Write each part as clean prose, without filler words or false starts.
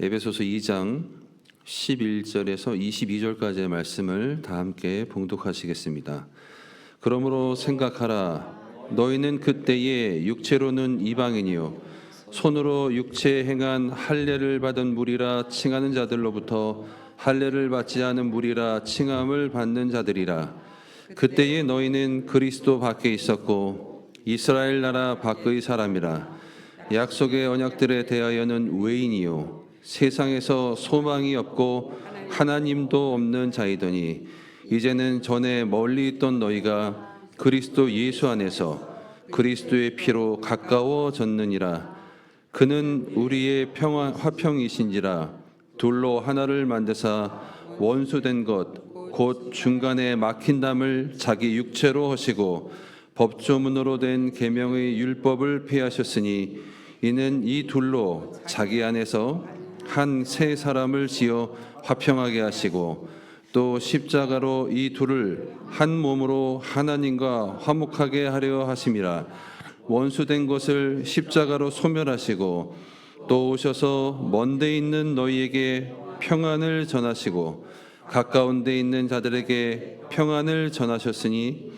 에베소서 2장 11절에서 22절까지의 말씀을 다 함께 봉독하시겠습니다. 그러므로 생각하라. 너희는 그때에 육체로는 이방인이요 손으로 육체에 행한 할례를 받은 무리라 칭하는 자들로부터 할례를 받지 않은 무리라 칭함을 받는 자들이라. 그때에 너희는 그리스도 밖에 있었고 이스라엘 나라 밖의 사람이라. 약속의 언약들에 대하여는 외인이요 세상에서 소망이 없고 하나님도 없는 자이더니 이제는 전에 멀리 있던 너희가 그리스도 예수 안에서 그리스도의 피로 가까워졌느니라. 그는 우리의 화평이신지라. 둘로 하나를 만드사 원수된 것 곧 중간에 막힌 담을 자기 육체로 하시고 법조문으로 된 계명의 율법을 폐하셨으니 이는 이 둘로 자기 안에서 한 새 사람을 지어 화평하게 하시고 또 십자가로 이 둘을 한 몸으로 하나님과 화목하게 하려 하심이라. 원수된 것을 십자가로 소멸하시고 또 오셔서 먼 데 있는 너희에게 평안을 전하시고 가까운 데 있는 자들에게 평안을 전하셨으니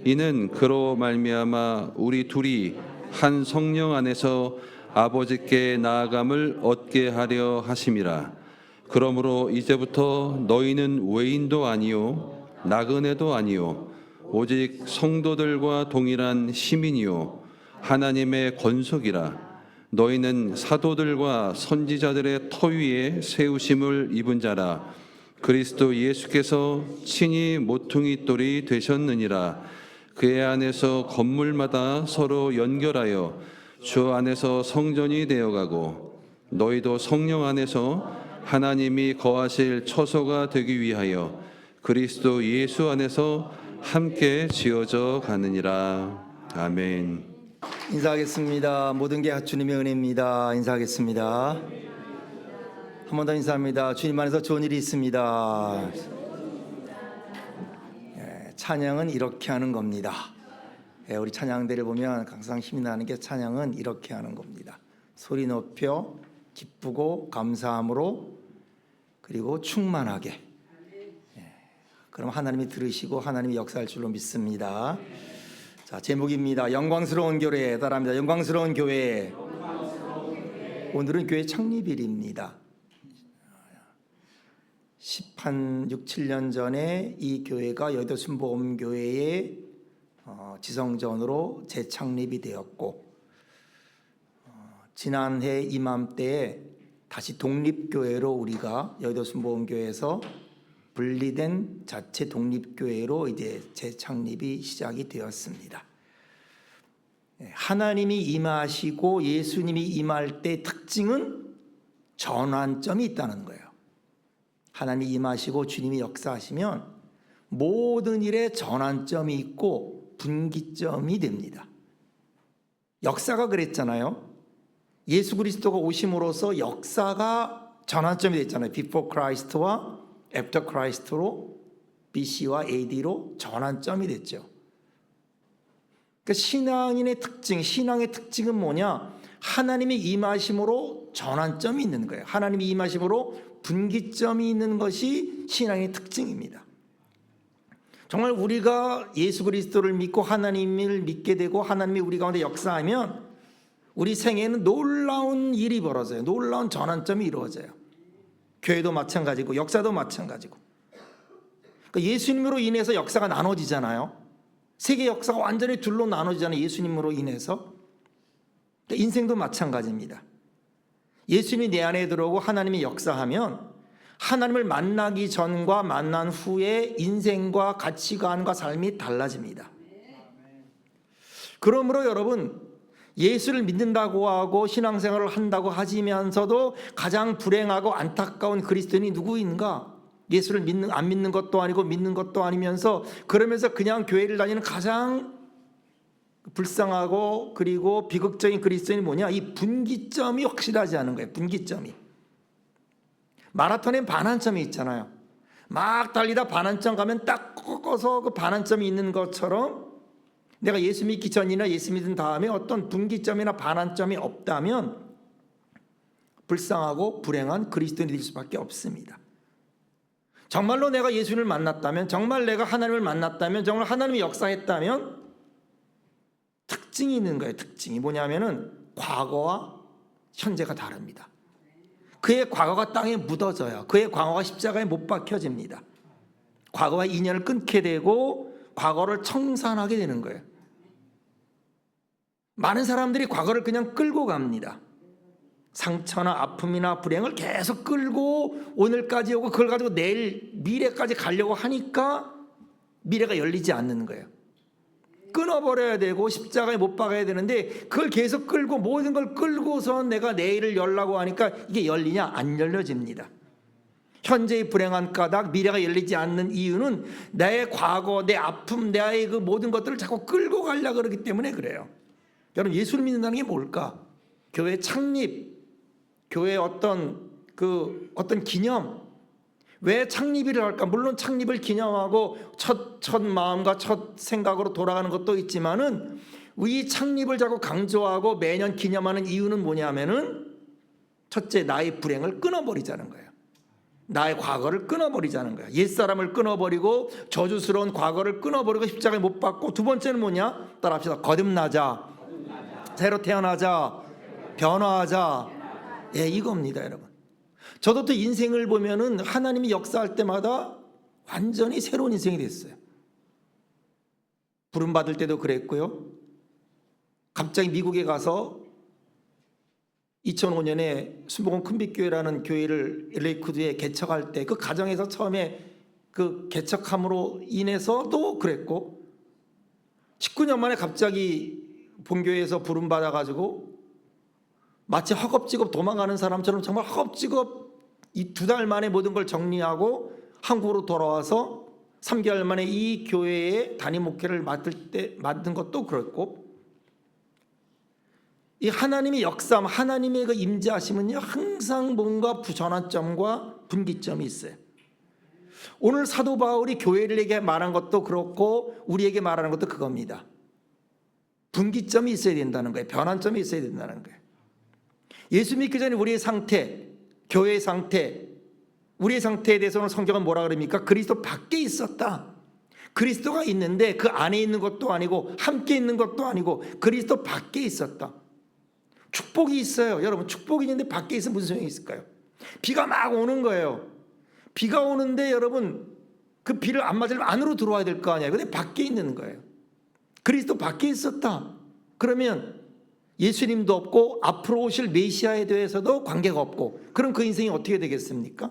이는 그로 말미암아 우리 둘이 한 성령 안에서 아버지께 나아감을 얻게 하려 하심이라. 그러므로 이제부터 너희는 외인도 아니요 나그네도 아니요 오직 성도들과 동일한 시민이요 하나님의 권속이라. 너희는 사도들과 선지자들의 터 위에 세우심을 입은 자라. 그리스도 예수께서 친히 모퉁이 돌이 되셨느니라. 그의 안에서 건물마다 서로 연결하여 주 안에서 성전이 되어가고 너희도 성령 안에서 하나님이 거하실 처소가 되기 위하여 그리스도 예수 안에서 함께 지어져 가느니라. 아멘. 인사하겠습니다. 모든 게 주님의 은혜입니다. 인사하겠습니다. 한 번 더 인사합니다. 주님 안에서 좋은 일이 있습니다. 찬양은 이렇게 하는 겁니다. 우리 찬양대를 보면 항상 힘이 나는 게 찬양은 이렇게 하는 겁니다. 소리 높여 기쁘고 감사함으로 그리고 충만하게. 그럼 하나님이 들으시고 하나님이 역사할 줄로 믿습니다. 자, 제목입니다. 영광스러운 교회. 따라합니다. 영광스러운 교회. 오늘은 교회 창립일입니다. 6, 7년 전에 이 교회가 여의도 순복음교회의 지성전으로 재창립이 되었고 지난해 이맘때에 다시 독립교회로 우리가 여의도 순복음교회에서 분리된 자체 독립교회로 이제 재창립이 시작이 되었습니다. 하나님이 임하시고 예수님이 임할 때 특징은 전환점이 있다는 거예요. 하나님이 임하시고 주님이 역사하시면 모든 일에 전환점이 있고 분기점이 됩니다. 역사가 그랬잖아요. 예수 그리스도가 오심으로써 역사가 전환점이 됐잖아요. Before Christ와 After Christ로 BC와 AD로 전환점이 됐죠. 그러니까 신앙인의 특징, 신앙의 특징은 뭐냐? 하나님이 임하심으로 전환점이 있는 거예요. 하나님이 임하심으로 분기점이 있는 것이 신앙의 특징입니다. 정말 우리가 예수 그리스도를 믿고 하나님을 믿게 되고 하나님이 우리 가운데 역사하면 우리 생애에는 놀라운 일이 벌어져요. 놀라운 전환점이 이루어져요. 교회도 마찬가지고 역사도 마찬가지고. 그러니까 예수님으로 인해서 역사가 나눠지잖아요. 세계 역사가 완전히 둘로 나눠지잖아요. 예수님으로 인해서. 그러니까 인생도 마찬가지입니다. 예수님이 내 안에 들어오고 하나님이 역사하면 하나님을 만나기 전과 만난 후에 인생과 가치관과 삶이 달라집니다. 그러므로 여러분, 예수를 믿는다고 하고 신앙생활을 한다고 하시면서도 가장 불행하고 안타까운 그리스도인이 누구인가? 예수를 안 믿는 것도 아니고 믿는 것도 아니면서 그러면서 그냥 교회를 다니는 가장 불쌍하고 그리고 비극적인 그리스도인이 뭐냐? 이 분기점이 확실하지 않은 거예요. 분기점이. 마라톤엔 반환점이 있잖아요. 막 달리다 반환점 가면 딱 꺾어서 그 반환점이 있는 것처럼 내가 예수 믿기 전이나 예수 믿은 다음에 어떤 분기점이나 반환점이 없다면 불쌍하고 불행한 그리스도인이 될 수밖에 없습니다. 정말로 내가 예수님을 만났다면, 정말 내가 하나님을 만났다면, 정말 하나님이 역사했다면 특징이 있는 거예요. 특징이 뭐냐면은 과거와 현재가 다릅니다. 그의 과거가 땅에 묻어져요. 그의 과거가 십자가에 못 박혀집니다. 과거와 인연을 끊게 되고 과거를 청산하게 되는 거예요. 많은 사람들이 과거를 그냥 끌고 갑니다. 상처나 아픔이나 불행을 계속 끌고 오늘까지 오고 그걸 가지고 내일 미래까지 가려고 하니까 미래가 열리지 않는 거예요. 끊어버려야 되고 십자가에 못 박아야 되는데 그걸 계속 끌고 모든 걸 끌고서 내가 내일을 열라고 하니까 이게 열리냐? 안 열려집니다. 현재의 불행한 까닭, 미래가 열리지 않는 이유는 나의 과거, 내 아픔, 나의 그 모든 것들을 자꾸 끌고 가려고 그러기 때문에 그래요. 여러분, 예수를 믿는다는 게 뭘까? 교회 창립, 교회의 어떤 기념. 왜 창립일을 할까? 물론 창립을 기념하고 첫 마음과 첫 생각으로 돌아가는 것도 있지만은 이 창립을 자꾸 강조하고 매년 기념하는 이유는 뭐냐면은 첫째, 나의 불행을 끊어버리자는 거예요. 나의 과거를 끊어버리자는 거예요. 옛사람을 끊어버리고 저주스러운 과거를 끊어버리고 십자가에 못 박고, 두 번째는 뭐냐? 따라합시다. 거듭나자, 새로 태어나자, 변화하자. 예, 이겁니다, 여러분. 저도 또 인생을 보면은 하나님이 역사할 때마다 완전히 새로운 인생이 됐어요. 부름 받을 때도 그랬고요. 갑자기 미국에 가서 2005년에 순복음 큰빛교회라는 교회를 LA쿠드에 개척할 때 그 가정에서 처음에 그 개척함으로 인해서도 그랬고, 19년 만에 갑자기 본교회에서 부름 받아가지고 마치 허겁지겁 도망가는 사람처럼 정말 허겁지겁 이 2달 만에 모든 걸 정리하고 한국으로 돌아와서 3개월 만에 이 교회의 담임 목회를 맡은 것도 그렇고, 이 하나님의 역사함, 하나님의 그 임재하심은요 항상 뭔가 전환점과 분기점이 있어요. 오늘 사도 바울이 교회들에게 말한 것도 그렇고 우리에게 말하는 것도 그겁니다. 분기점이 있어야 된다는 거예요. 변환점이 있어야 된다는 거예요. 예수 믿기 전에 우리의 상태, 교회의 상태, 우리의 상태에 대해서는 성경은 뭐라 그럽니까? 그리스도 밖에 있었다. 그리스도가 있는데 그 안에 있는 것도 아니고 함께 있는 것도 아니고 그리스도 밖에 있었다. 축복이 있어요. 여러분, 축복이 있는데 밖에 있으면 무슨 소용이 있을까요? 비가 막 오는 거예요. 비가 오는데 여러분, 그 비를 안 맞으려면 안으로 들어와야 될 거 아니에요. 근데 밖에 있는 거예요. 그리스도 밖에 있었다. 그러면 예수님도 없고 앞으로 오실 메시아에 대해서도 관계가 없고, 그럼 그 인생이 어떻게 되겠습니까?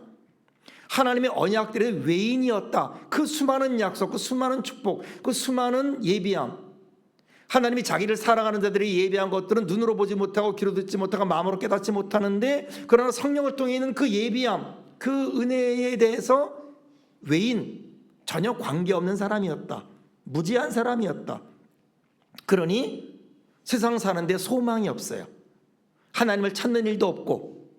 하나님의 언약들의 외인이었다. 그 수많은 약속, 그 수많은 축복, 그 수많은 예비함, 하나님이 자기를 사랑하는 자들이 예비한 것들은 눈으로 보지 못하고 귀로 듣지 못하고 마음으로 깨닫지 못하는데, 그러나 성령을 통해 있는 그 예비함, 그 은혜에 대해서 외인, 전혀 관계없는 사람이었다. 무지한 사람이었다. 그러니 세상 사는데 소망이 없어요. 하나님을 찾는 일도 없고,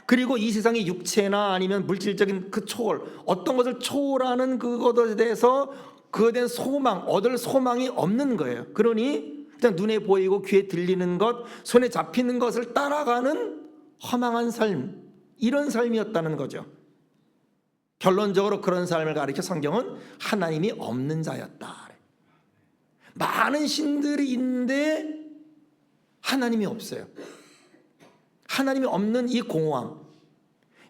그리고 이 세상의 육체나 아니면 물질적인 그 초월, 어떤 것을 초월하는 그것에 대해서 그에 대한 소망, 얻을 소망이 없는 거예요. 그러니 그냥 눈에 보이고 귀에 들리는 것, 손에 잡히는 것을 따라가는 허망한 삶, 이런 삶이었다는 거죠. 결론적으로 그런 삶을 가리켜 성경은 하나님이 없는 자였다. 많은 신들이 있는데 하나님이 없어요. 하나님이 없는 이 공허함.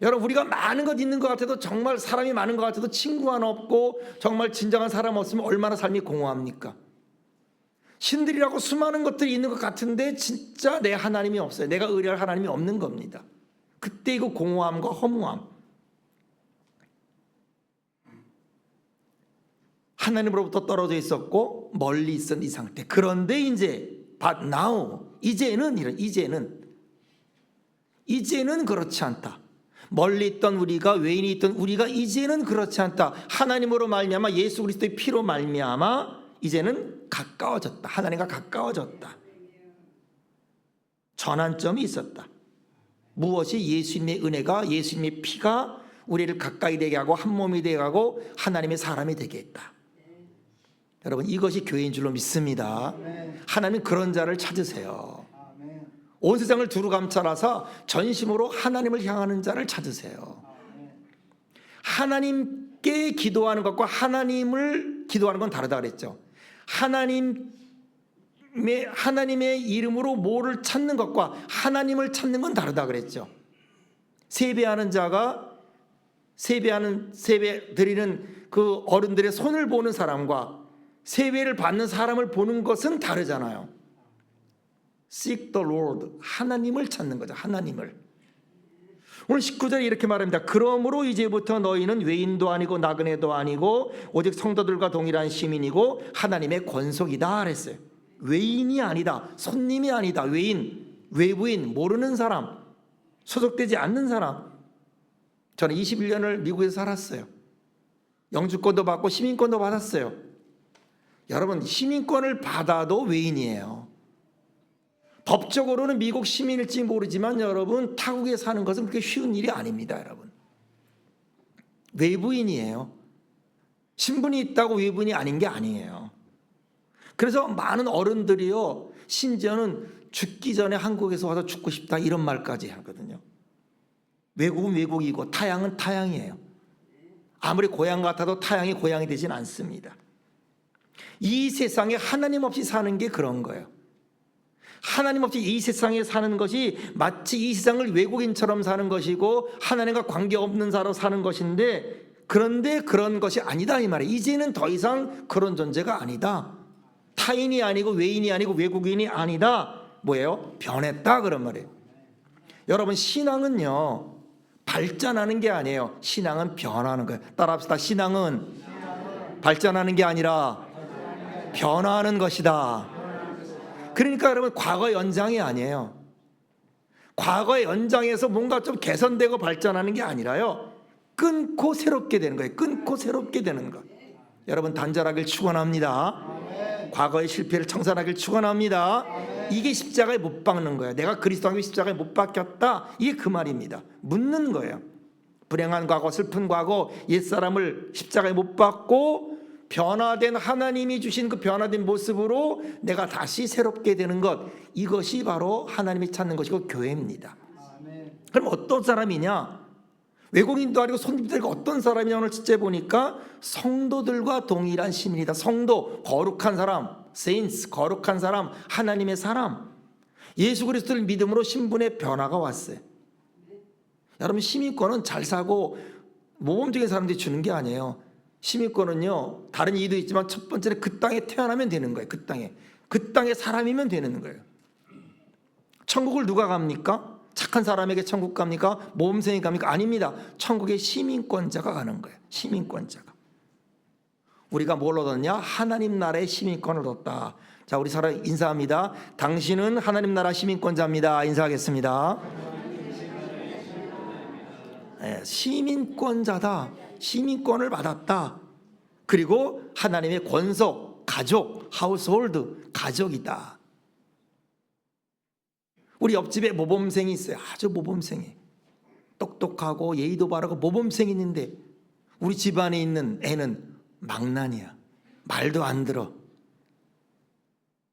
여러분, 우리가 많은 것 있는 것 같아도, 정말 사람이 많은 것 같아도 친구 하나 없고 정말 진정한 사람 없으면 얼마나 삶이 공허합니까? 신들이라고 수많은 것들이 있는 것 같은데 진짜 내 하나님이 없어요. 내가 의뢰할 하나님이 없는 겁니다. 그때 그 공허함과 허무함, 하나님으로부터 떨어져 있었고 멀리 있었던 이 상태. 그런데 이제 but now, 이제는 그렇지 않다. 멀리 있던 우리가, 외인이 있던 우리가 이제는 그렇지 않다. 하나님으로 말미암아, 예수 그리스도의 피로 말미암아 이제는 가까워졌다. 하나님과 가까워졌다. 전환점이 있었다. 무엇이? 예수님의 은혜가, 예수님의 피가 우리를 가까이 되게 하고 한 몸이 되게 하고 하나님의 사람이 되게 했다. 여러분, 이것이 교회인 줄로 믿습니다. 하나님 그런 자를 찾으세요. 온 세상을 두루 감찰하사 전심으로 하나님을 향하는 자를 찾으세요. 하나님께 기도하는 것과 하나님을 기도하는 건 다르다 그랬죠. 하나님의 이름으로 뭐를 찾는 것과 하나님을 찾는 건 다르다 그랬죠. 세배하는 자가 세배 드리는 그 어른들의 손을 보는 사람과 세배를 받는 사람을 보는 것은 다르잖아요. Seek the Lord, 하나님을 찾는 거죠. 하나님을. 오늘 19절에 이렇게 말합니다. 그러므로 이제부터 너희는 외인도 아니고 나그네도 아니고 오직 성도들과 동일한 시민이고 하나님의 권속이다 그랬어요. 외인이 아니다, 손님이 아니다. 외인, 외부인, 모르는 사람, 소속되지 않는 사람. 저는 21년을 미국에서 살았어요. 영주권도 받고 시민권도 받았어요. 여러분, 시민권을 받아도 외인이에요. 법적으로는 미국 시민일지 모르지만 여러분, 타국에 사는 것은 그렇게 쉬운 일이 아닙니다. 여러분, 외부인이에요. 신분이 있다고 외부인이 아닌 게 아니에요. 그래서 많은 어른들이요, 심지어는 죽기 전에 한국에서 와서 죽고 싶다 이런 말까지 하거든요. 외국은 외국이고 타향은 타향이에요. 아무리 고향 같아도 타향이 고향이 되진 않습니다. 이 세상에 하나님 없이 사는 게 그런 거예요. 하나님 없이 이 세상에 사는 것이 마치 이 세상을 외국인처럼 사는 것이고 하나님과 관계없는 사람 사는 것인데, 그런데 그런 것이 아니다 이 말이에요. 이제는 더 이상 그런 존재가 아니다. 타인이 아니고 외인이 아니고 외국인이 아니다. 뭐예요? 변했다 그런 말이에요. 여러분, 신앙은요 발전하는 게 아니에요. 신앙은 변하는 거예요. 따라합시다. 신앙은 발전하는 게 아니라 변화하는 것이다. 그러니까 여러분, 과거 연장이 아니에요. 과거의 연장에서 뭔가 좀 개선되고 발전하는 게 아니라요, 끊고 새롭게 되는 거예요. 끊고 새롭게 되는 거. 여러분, 단절하길 축원합니다. 과거의 실패를 청산하길 축원합니다. 이게 십자가에 못 박는 거예요. 내가 그리스도와 십자가에 못 박혔다, 이게 그 말입니다. 묻는 거예요. 불행한 과거, 슬픈 과거, 옛사람을 십자가에 못 박고 변화된 하나님이 주신 그 변화된 모습으로 내가 다시 새롭게 되는 것, 이것이 바로 하나님이 찾는 것이고 교회입니다. 그럼 어떤 사람이냐? 외국인도 아니고 손님들과 어떤 사람이냐? 오늘 첫째 보니까 성도들과 동일한 시민이다. 성도, 거룩한 사람, saints, 거룩한 사람, 하나님의 사람. 예수 그리스도를 믿음으로 신분의 변화가 왔어요. 여러분, 시민권은 잘 사고 모범적인 사람들이 주는 게 아니에요. 시민권은요, 다른 이유도 있지만 첫 번째는 그 땅에 태어나면 되는 거예요. 그 땅에 사람이면 되는 거예요. 천국을 누가 갑니까? 착한 사람에게 천국 갑니까? 모범생이 갑니까? 아닙니다. 천국에 시민권자가 가는 거예요. 시민권자가. 우리가 뭘 얻었냐? 하나님 나라의 시민권을 얻었다. 자, 우리 서로 인사합니다. 당신은 하나님 나라 시민권자입니다. 인사하겠습니다. 네, 시민권자다. 시민권을 받았다. 그리고 하나님의 권속, 가족, 하우스홀드, 가족이다. 우리 옆집에 모범생이 있어요. 아주 모범생이. 똑똑하고 예의도 바르고 모범생이 있는데 우리 집안에 있는 애는 망난이야. 말도 안 들어.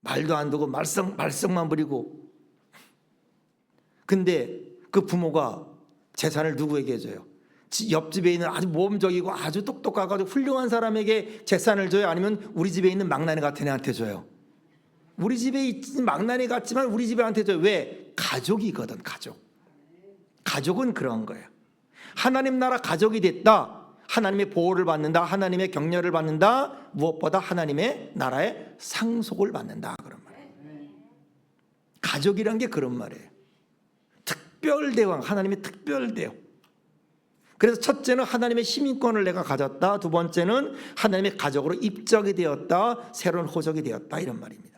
말도 안 듣고 말썽만 부리고. 근데 그 부모가 재산을 누구에게 줘요? 옆집에 있는 아주 모범적이고 아주 똑똑하고 훌륭한 사람에게 재산을 줘요? 아니면 우리 집에 있는 망나니 같은 애한테 줘요? 우리 집에 있는 망나니 같지만 우리 집애한테 줘요. 왜? 가족이거든. 가족은 그런 거예요. 하나님 나라 가족이 됐다. 하나님의 보호를 받는다. 하나님의 격려를 받는다. 무엇보다 하나님의 나라의 상속을 받는다. 그런 말이에요. 가족이란 게 그런 말이에요. 특별대왕, 하나님의 특별대왕. 그래서 첫째는 하나님의 시민권을 내가 가졌다. 두 번째는 하나님의 가족으로 입적이 되었다. 새로운 호적이 되었다. 이런 말입니다.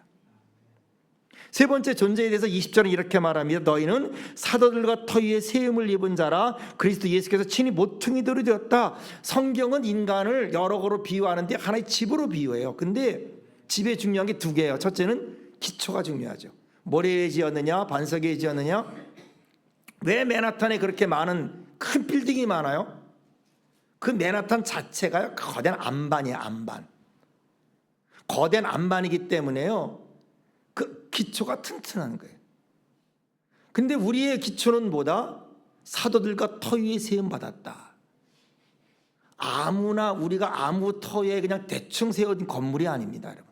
세 번째 존재에 대해서 20절은 이렇게 말합니다. 너희는 사도들과 터위에 세움을 입은 자라. 그리스도 예수께서 친히 모퉁이돌이 되었다. 성경은 인간을 여러 거로 비유하는데 하나의 집으로 비유해요. 근데 집에 중요한 게 두 개예요. 첫째는 기초가 중요하죠. 모래에 지었느냐 반석에 지었느냐. 왜 맨하탄에 그렇게 많은 큰 빌딩이 많아요? 그 맨하탄 자체가요, 거대한 안반이에요. 안반. 거대한 안반이기 때문에요, 그 기초가 튼튼한 거예요. 근데 우리의 기초는 뭐다? 사도들과 터 위에 세움 받았다. 아무나 우리가 아무 터에 그냥 대충 세워진 건물이 아닙니다, 여러분.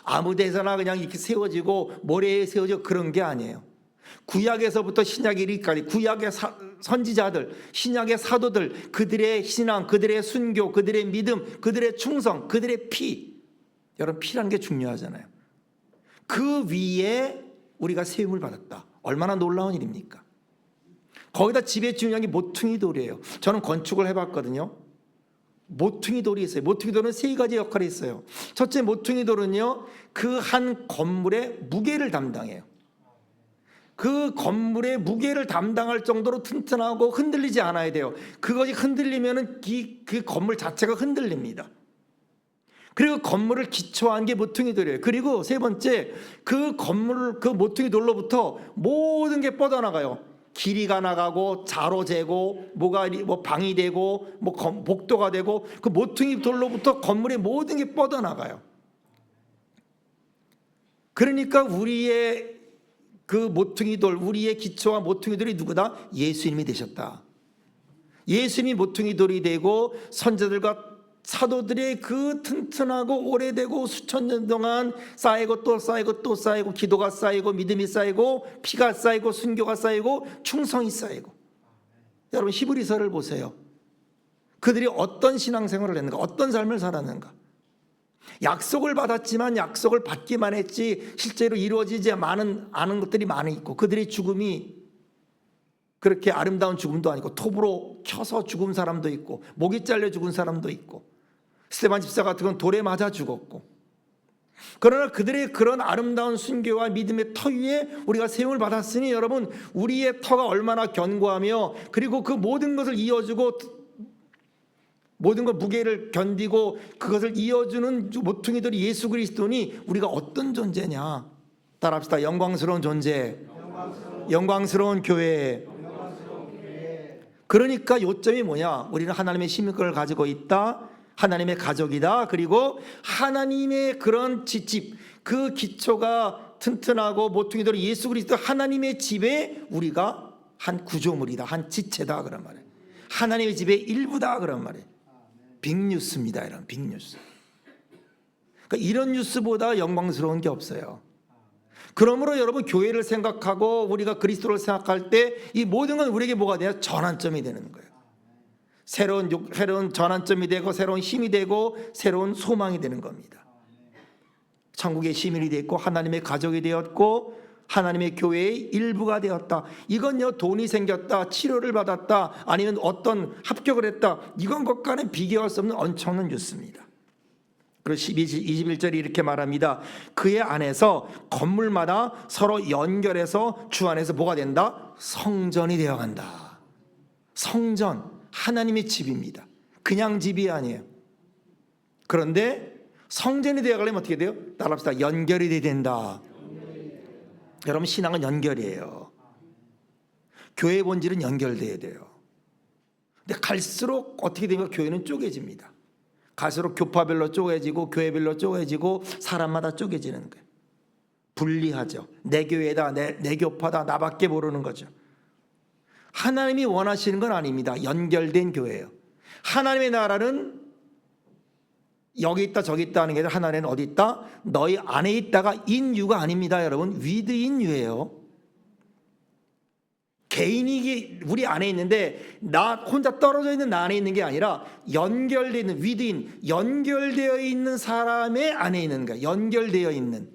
아무 데서나 그냥 이렇게 세워지고 모래에 세워지고 그런 게 아니에요. 구약에서부터 신약 이르기까지 구약의 선지자들, 신약의 사도들, 그들의 신앙, 그들의 순교, 그들의 믿음, 그들의 충성, 그들의 피. 여러분, 피라는 게 중요하잖아요. 그 위에 우리가 세움을 받았다. 얼마나 놀라운 일입니까? 거기다 집에 중요한 게 모퉁이 돌이에요. 저는 건축을 해봤거든요. 모퉁이 돌이 있어요. 모퉁이 돌은 세 가지 역할이 있어요. 첫째, 모퉁이 돌은요, 그 한 건물의 무게를 담당해요. 그 건물의 무게를 담당할 정도로 튼튼하고 흔들리지 않아야 돼요. 그것이 흔들리면은 그 건물 자체가 흔들립니다. 그리고 건물을 기초한 게 모퉁이 돌이에요. 그리고 세 번째, 그 건물, 그 모퉁이 돌로부터 모든 게 뻗어나가요. 길이가 나가고 자로 재고 뭐 방이 되고 뭐 복도가 되고 그 모퉁이 돌로부터 건물의 모든 게 뻗어나가요. 그러니까 우리의 그 모퉁이 돌, 우리의 기초와 모퉁이 돌이 누구다? 예수님이 되셨다. 예수님이 모퉁이 돌이 되고 선자들과 사도들의 그 튼튼하고 오래되고 수천 년 동안 쌓이고 또 쌓이고 또 쌓이고 기도가 쌓이고 믿음이 쌓이고 피가 쌓이고 순교가 쌓이고 충성이 쌓이고. 여러분, 히브리서를 보세요. 그들이 어떤 신앙생활을 했는가, 어떤 삶을 살았는가. 약속을 받았지만 약속을 받기만 했지 실제로 이루어지지 않은 것들이 많이 있고, 그들의 죽음이 그렇게 아름다운 죽음도 아니고 톱으로 켜서 죽은 사람도 있고 목이 잘려 죽은 사람도 있고, 스데반 집사 같은 건 돌에 맞아 죽었고. 그러나 그들의 그런 아름다운 순교와 믿음의 터 위에 우리가 세움을 받았으니, 여러분, 우리의 터가 얼마나 견고하며 그리고 그 모든 것을 이어주고 모든 것 무게를 견디고 그것을 이어주는 모퉁이들이 예수 그리스도니 우리가 어떤 존재냐. 따라합시다. 영광스러운 존재, 영광스러운 교회. 그러니까 요점이 뭐냐? 우리는 하나님의 시민권을 가지고 있다, 하나님의 가족이다, 그리고 하나님의 그런 집, 그 기초가 튼튼하고 모퉁이들이 예수 그리스도 하나님의 집에 우리가 한 구조물이다, 한 지체다, 그런 말이에요. 하나님의 집의 일부다, 그런 말이에요. 빅뉴스입니다. 이런 빅뉴스. 그러니까 이런 뉴스보다 영광스러운 게 없어요. 그러므로 여러분, 교회를 생각하고 우리가 그리스도를 생각할 때 이 모든 건 우리에게 뭐가 돼요? 전환점이 되는 거예요. 새로운 전환점이 되고 새로운 힘이 되고 새로운 소망이 되는 겁니다. 천국의 시민이 됐고 하나님의 가족이 되었고 하나님의 교회의 일부가 되었다. 이건요, 돈이 생겼다, 치료를 받았다, 아니면 어떤 합격을 했다, 이건 것과는 비교할 수 없는 엄청난 뉴스입니다. 그리고 21절이 이렇게 말합니다. 그의 안에서 건물마다 서로 연결해서 주 안에서 뭐가 된다? 성전이 되어간다. 성전, 하나님의 집입니다. 그냥 집이 아니에요. 그런데 성전이 되어가려면 어떻게 돼요? 따라합시다. 연결이 돼야 된다. 여러분, 신앙은 연결이에요. 교회의 본질은 연결돼야 돼요. 근데 갈수록 어떻게 되면 교회는 쪼개집니다. 갈수록 교파별로 쪼개지고 교회별로 쪼개지고 사람마다 쪼개지는 거예요. 분리하죠. 내 교회다, 내 교파다, 나밖에 모르는 거죠. 하나님이 원하시는 건 아닙니다. 연결된 교회예요. 하나님의 나라는 여기 있다 저기 있다 하는 게 아니라 하나님은 어디 있다? 너희 안에 있다가 인유가 아닙니다. 여러분, 위드인유예요. 개인이 우리 안에 있는데 나 혼자 떨어져 있는 나 안에 있는 게 아니라 연결되어 있는 위드인, 연결되어 있는 사람의 안에 있는 거예요. 연결되어 있는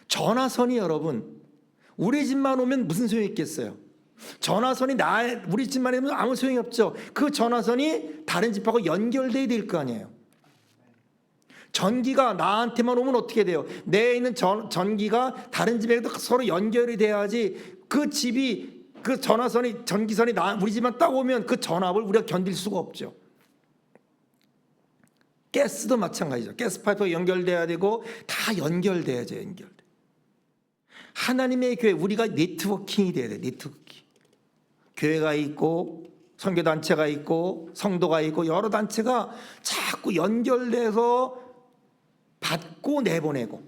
전화선이, 여러분, 우리 집만 오면 무슨 소용이 있겠어요? 전화선이 우리 집만 오면 아무 소용이 없죠. 그 전화선이 다른 집하고 연결돼야 될 거 아니에요. 전기가 나한테만 오면 어떻게 돼요? 내에 있는 전기가 다른 집에도 서로 연결이 돼야지. 그 집이, 그 전화선이, 전기선이 우리 집만 딱 오면 그 전압을 우리가 견딜 수가 없죠. 가스도 마찬가지죠. 가스 파이프가 연결돼야 되고 다 연결돼야죠. 하나님의 교회, 우리가 네트워킹이 돼야 돼요. 네트워킹. 교회가 있고 선교단체가 있고 성도가 있고 여러 단체가 자꾸 연결돼서 받고 내보내고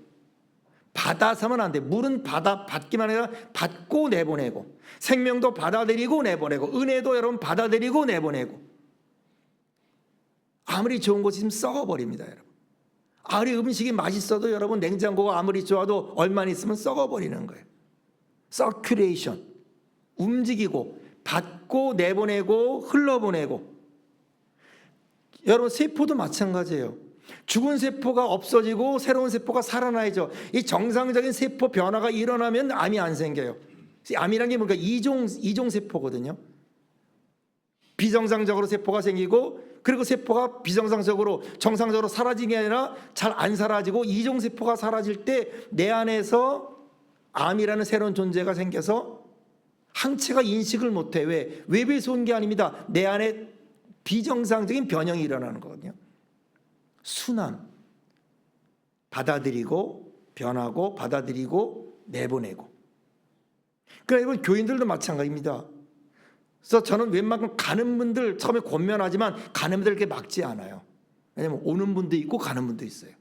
받아서만 안 돼. 물은 받기만 아니라 받고 내보내고, 생명도 받아들이고 내보내고, 은혜도 여러분 받아들이고 내보내고. 아무리 좋은 것이 있으면 썩어버립니다, 여러분. 아무리 음식이 맛있어도 여러분 냉장고가 아무리 좋아도 얼마 있으면 썩어버리는 거예요. 서큘레이션, 움직이고 받고 내보내고 흘러보내고. 여러분 세포도 마찬가지예요. 죽은 세포가 없어지고 새로운 세포가 살아나야죠. 이 정상적인 세포 변화가 일어나면 암이 안 생겨요. 암이란 게 뭔가 이종 세포거든요. 비정상적으로 세포가 생기고, 그리고 세포가 비정상적으로 정상적으로 사라지는 게 아니라 잘 안 사라지고 이종 세포가 사라질 때 내 안에서 암이라는 새로운 존재가 생겨서 항체가 인식을 못해. 왜? 외부에서 온 게 아닙니다. 내 안에 비정상적인 변형이 일어나는 거거든요. 순환, 받아들이고 변하고 받아들이고 내보내고. 그러니까 여러분 교인들도 마찬가지입니다. 그래서 저는 웬만큼 가는 분들 처음에 권면하지만 가는 분들 그렇게 막지 않아요. 왜냐하면 오는 분도 있고 가는 분도 있어요.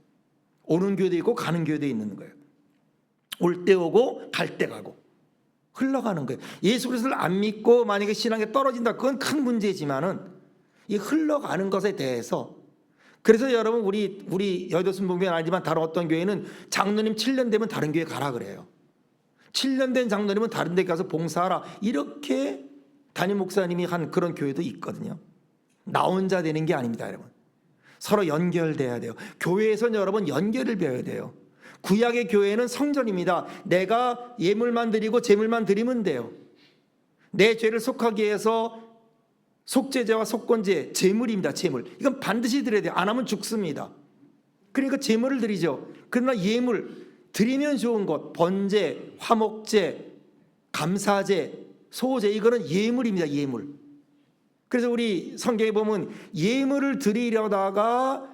오는 교회도 있고 가는 교회도 있는 거예요. 올 때 오고 갈 때 가고 흘러가는 거예요. 예수 그리스도를 안 믿고 만약에 신앙에 떨어진다, 그건 큰 문제지만은 이 흘러가는 것에 대해서, 그래서 여러분 우리 여의도 순복음은 아니지만 다른 어떤 교회는 장로님 7년 되면 다른 교회 가라 그래요. 7년 된 장로님은 다른 데 가서 봉사하라, 이렇게 담임 목사님이 한 그런 교회도 있거든요. 나 혼자 되는 게 아닙니다, 여러분. 서로 연결돼야 돼요. 교회에서는 여러분 연결을 배워야 돼요. 구약의 교회는 성전입니다. 내가 예물만 드리고 제물만 드리면 돼요. 내 죄를 속하기 위해서 속죄제와 속건제, 제물입니다. 제물. 이건 반드시 드려야 돼요. 안 하면 죽습니다. 그러니까 제물을 드리죠. 그러나 예물, 드리면 좋은 것, 번제, 화목제, 감사제, 소제, 이거는 예물입니다. 예물. 그래서 우리 성경에 보면 예물을 드리려다가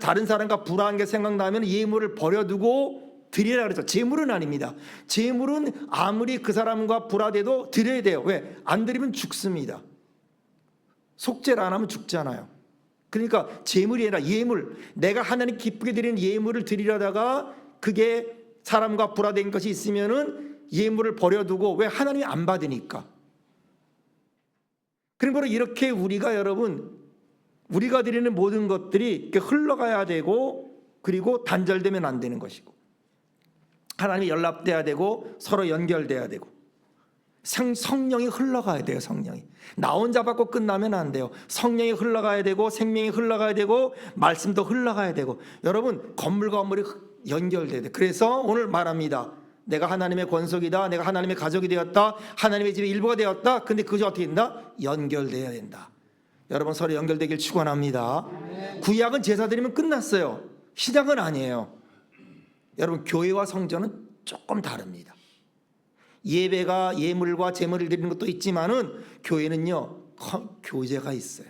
다른 사람과 불화한 게 생각나면 예물을 버려두고 드리라 그러죠. 제물은 아닙니다. 제물은 아무리 그 사람과 불화돼도 드려야 돼요. 왜? 안 드리면 죽습니다. 속죄를 안 하면 죽잖아요. 그러니까 제물이 아니라 예물, 내가 하나님 기쁘게 드리는 예물을 드리려다가 그게 사람과 불화된 것이 있으면은 예물을 버려두고, 왜? 하나님이 안 받으니까. 그러므로 이렇게 우리가 드리는 모든 것들이 이렇게 흘러가야 되고, 그리고 단절되면 안 되는 것이고, 하나님이 연락돼야 되고 서로 연결돼야 되고, 성령이 흘러가야 돼요. 성령이 나 혼자 받고 끝나면 안 돼요. 성령이 흘러가야 되고 생명이 흘러가야 되고 말씀도 흘러가야 되고. 여러분 건물과 건물이 연결돼야 돼요. 그래서 오늘 말합니다. 내가 하나님의 권속이다, 내가 하나님의 가족이 되었다, 하나님의 집의 일부가 되었다. 근데 그것이 어떻게 된다? 연결돼야 된다. 여러분 서로 연결되길 축원합니다. 구약은 제사 드리면 끝났어요. 신약은 아니에요. 여러분 교회와 성전은 조금 다릅니다. 예배가 예물과 제물을 드리는 것도 있지만은 교회는요 교제가 있어요.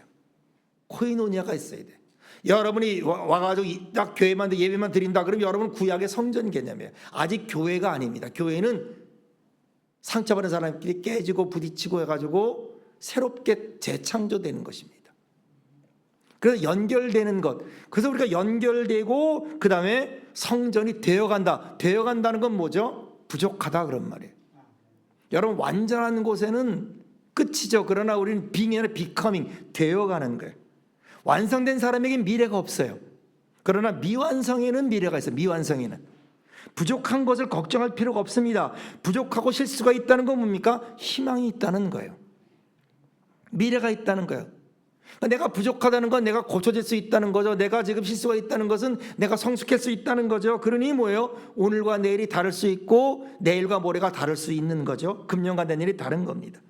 코이노니아가 있어야 돼. 여러분이 와가지고 딱 교회만 예배만 드린다 그러면 여러분 구약의 성전 개념이에요. 아직 교회가 아닙니다. 교회는 상처받은 사람끼리 깨지고 부딪히고 해가지고 새롭게 재창조되는 것입니다. 그래서 연결되는 것. 그래서 우리가 연결되고 그 다음에 성전이 되어간다. 되어간다는 건 뭐죠? 부족하다 그런 말이에요. 여러분 완전한 곳에는 끝이죠. 그러나 우리는 being이 아니라 becoming, 되어가는 거예요. 완성된 사람에게 미래가 없어요. 그러나 미완성에는 미래가 있어요. 미완성에는 부족한 것을 걱정할 필요가 없습니다. 부족하고 실수가 있다는 건 뭡니까? 희망이 있다는 거예요. 미래가 있다는 거예요. 내가 부족하다는 건 내가 고쳐질 수 있다는 거죠. 내가 지금 실수가 있다는 것은 내가 성숙할 수 있다는 거죠. 그러니 뭐예요? 오늘과 내일이 다를 수 있고 내일과 모레가 다를 수 있는 거죠. 금년과 내년이 다른 겁니다.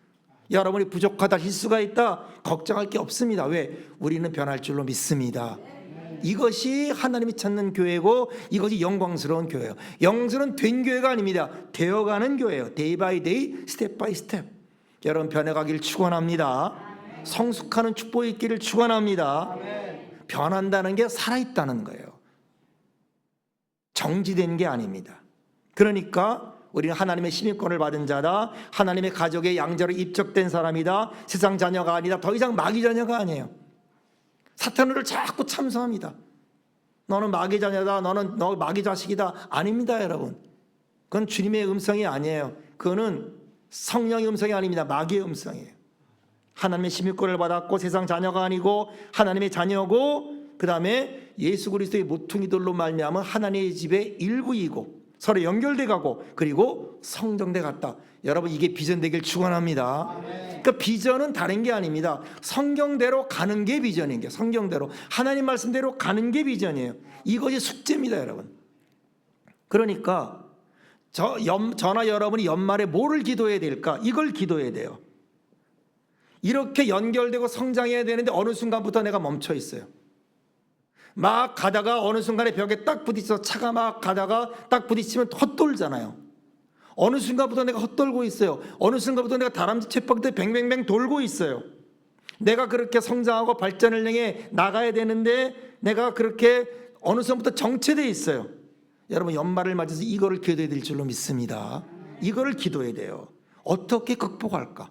여러분이 부족하다, 실수가 있다, 걱정할 게 없습니다. 왜? 우리는 변할 줄로 믿습니다. 이것이 하나님이 찾는 교회고 이것이 영광스러운 교회예요. 영광스러운 된 교회가 아닙니다. 되어가는 교회예요. 데이 바이 데이, 스텝 바이 스텝. 여러분 변해가길 축원합니다. 성숙하는 축복이 있기를 축원합니다. 변한다는 게 살아있다는 거예요. 정지된 게 아닙니다. 그러니까 우리는 하나님의 시민권을 받은 자다, 하나님의 가족의 양자로 입적된 사람이다, 세상 자녀가 아니다, 더 이상 마귀 자녀가 아니에요. 사탄을 자꾸 참소합니다. 너는 마귀 자녀다. 너 마귀 자식이다. 아닙니다, 여러분. 그건 주님의 음성이 아니에요. 그거는 성령의 음성이 아닙니다. 마귀의 음성이에요. 하나님의 시민권을 받았고 세상 자녀가 아니고 하나님의 자녀고, 그 다음에 예수 그리스도의 모퉁이돌로 말미암아 하나님의 집에 일구이고 서로 연결돼 가고, 그리고 성정돼 갔다. 여러분, 이게 비전 되길 축원합니다. 그러니까 비전은 다른 게 아닙니다. 성경대로 가는 게 비전인 게, 성경대로 하나님 말씀대로 가는 게 비전이에요. 이것이 숙제입니다, 여러분. 그러니까 저나 여러분이 연말에 뭐를 기도해야 될까? 이걸 기도해야 돼요. 이렇게 연결되고 성장해야 되는데 어느 순간부터 내가 멈춰 있어요. 막 가다가 어느 순간에 벽에 딱 부딪혀, 차가 막 가다가 딱 부딪히면 헛돌잖아요. 어느 순간부터 내가 헛돌고 있어요. 어느 순간부터 내가 다람쥐 쳇바퀴 뱅뱅뱅 돌고 있어요. 내가 그렇게 성장하고 발전을 향해 나가야 되는데 내가 그렇게 어느 순간부터 정체되어 있어요. 여러분, 연말을 맞아서 이거를 기도해야 될 줄로 믿습니다. 이거를 기도해야 돼요. 어떻게 극복할까?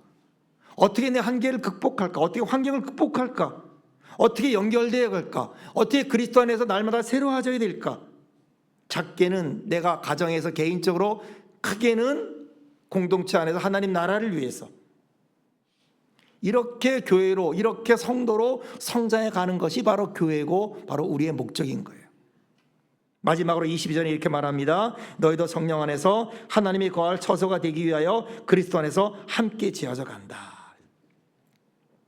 어떻게 내 한계를 극복할까? 어떻게 환경을 극복할까? 어떻게 연결되어 갈까? 어떻게 그리스도 안에서 날마다 새로워져야 될까? 작게는 내가 가정에서 개인적으로, 크게는 공동체 안에서 하나님 나라를 위해서 이렇게 교회로, 이렇게 성도로 성장해 가는 것이 바로 교회고 바로 우리의 목적인 거예요. 마지막으로 22절에 이렇게 말합니다. 너희도 성령 안에서 하나님이 거할 처소가 되기 위하여 그리스도 안에서 함께 지어져 간다.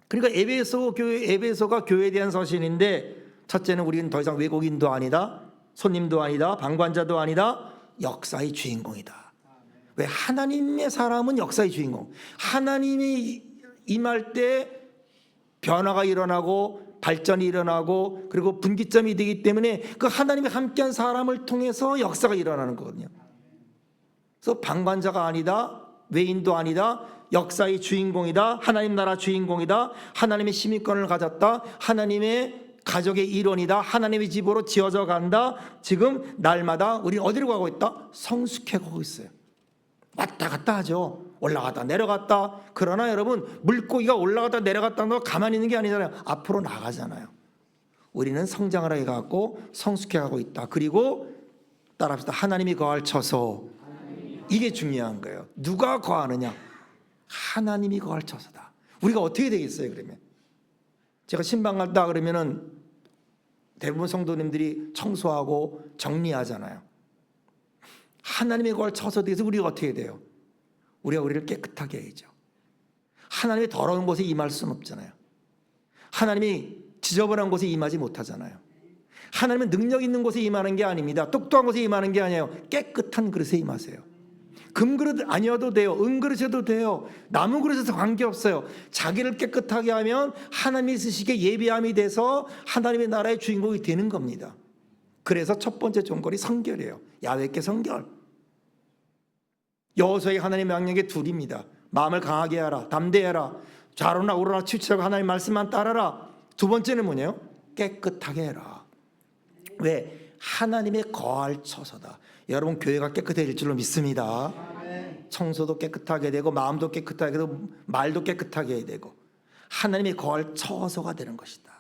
그러니까 에베소가 교회에 대한 서신인데, 첫째는 우리는 더 이상 외국인도 아니다, 손님도 아니다, 방관자도 아니다, 역사의 주인공이다. 왜? 하나님의 사람은 역사의 주인공. 하나님이 임할 때 변화가 일어나고 발전이 일어나고 그리고 분기점이 되기 때문에 그 하나님이 함께한 사람을 통해서 역사가 일어나는 거거든요. 그래서 방관자가 아니다, 외인도 아니다, 역사의 주인공이다, 하나님 나라 주인공이다, 하나님의 시민권을 가졌다, 하나님의 가족의 일원이다, 하나님의 집으로 지어져 간다. 지금 날마다 우리는 어디로 가고 있다? 성숙해 가고 있어요. 왔다 갔다 하죠. 올라갔다 내려갔다. 그러나 여러분, 물고기가 올라갔다 내려갔다는 거 가만히 있는 게 아니잖아요. 앞으로 나가잖아요. 우리는 성장을 해갖고 성숙해 가고 있다. 그리고 따라합시다. 하나님이 거할 처소. 이게 중요한 거예요. 누가 거하느냐? 하나님이 거할 처소다. 우리가 어떻게 되겠어요, 그러면? 제가 신방 갔다 그러면은 대부분 성도님들이 청소하고 정리하잖아요. 하나님의 거할 처소에 대해서 우리가 어떻게 돼요? 우리가 우리를 깨끗하게 해야죠. 하나님의 더러운 곳에 임할 수는 없잖아요. 하나님이 지저분한 곳에 임하지 못하잖아요. 하나님은 능력 있는 곳에 임하는 게 아닙니다. 똑똑한 곳에 임하는 게 아니에요. 깨끗한 그릇에 임하세요. 금그릇 아니어도 돼요. 은그릇에도 돼요. 나무 그릇에서 관계없어요. 자기를 깨끗하게 하면 하나님이 쓰시기에 예비함이 돼서 하나님의 나라의 주인공이 되는 겁니다. 그래서 첫 번째 종걸이 성결이에요. 야훼께 성결. 여호수아에게 하나님의 명령이 둘입니다. 마음을 강하게 하라, 담대해라, 좌로나 우로나 치우치라고 하나님 말씀만 따라라. 두 번째는 뭐냐요? 깨끗하게 해라. 왜? 하나님의 거할 처소다. 여러분, 교회가 깨끗해질 줄로 믿습니다. 청소도 깨끗하게 되고 마음도 깨끗하게 되고 말도 깨끗하게 되고 하나님의 거할 처소가 되는 것이다.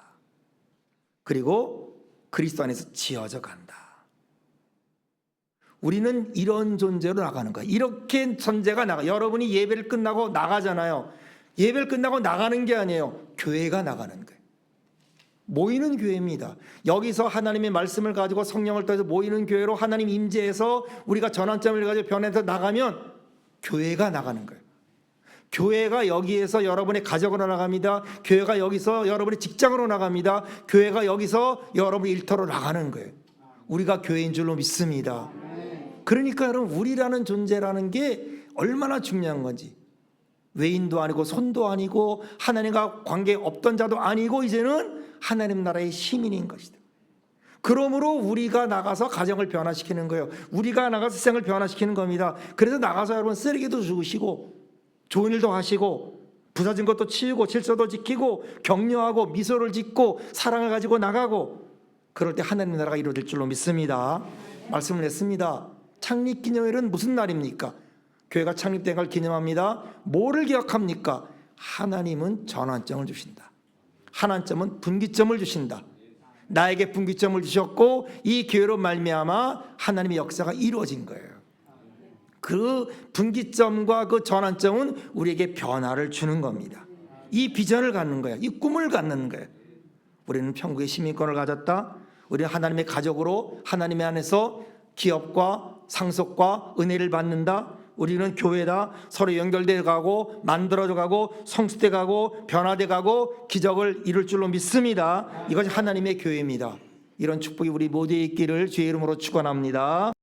그리고 그리스도 안에서 지어져 간다. 우리는 이런 존재로 나가는 거예요. 이렇게 존재가 나가. 여러분이 예배를 끝나고 나가잖아요. 예배를 끝나고 나가는 게 아니에요. 교회가 나가는 거예요. 모이는 교회입니다. 여기서 하나님의 말씀을 가지고 성령을 통해서 모이는 교회로 하나님 임재해서 우리가 전환점을 가지고 변해서 나가면 교회가 나가는 거예요. 교회가 여기에서 여러분의 가정으로 나갑니다. 교회가 여기서 여러분의 직장으로 나갑니다. 교회가 여기서 여러분의 일터로 나가는 거예요. 우리가 교회인 줄로 믿습니다. 그러니까 여러분, 우리라는 존재라는 게 얼마나 중요한 건지. 외인도 아니고 손도 아니고 하나님과 관계 없던 자도 아니고 이제는 하나님 나라의 시민인 것이다. 그러므로 우리가 나가서 가정을 변화시키는 거예요. 우리가 나가서 세상을 변화시키는 겁니다. 그래서 나가서 여러분 쓰레기도 주우시고 좋은 일도 하시고 부서진 것도 치우고 질서도 지키고 격려하고 미소를 짓고 사랑을 가지고 나가고, 그럴 때 하나님 나라가 이루어질 줄로 믿습니다. 말씀을 했습니다. 창립기념일은 무슨 날입니까? 교회가 창립된 걸 기념합니다. 뭐를 기억합니까? 하나님은 전환점을 주신다. 하나님은 분기점을 주신다. 나에게 분기점을 주셨고 이 교회로 말미암아 하나님의 역사가 이루어진 거예요. 그 분기점과 그 전환점은 우리에게 변화를 주는 겁니다. 이 비전을 갖는 거예요. 이 꿈을 갖는 거예요. 우리는 천국의 시민권을 가졌다. 우리는 하나님의 가족으로 하나님의 안에서 기업과 상속과 은혜를 받는다. 우리는 교회다. 서로 연결돼 가고 만들어져 가고 성숙돼 가고 변화돼 가고 기적을 이룰 줄로 믿습니다. 이것이 하나님의 교회입니다. 이런 축복이 우리 모두에 있기를 주의 이름으로 축원합니다.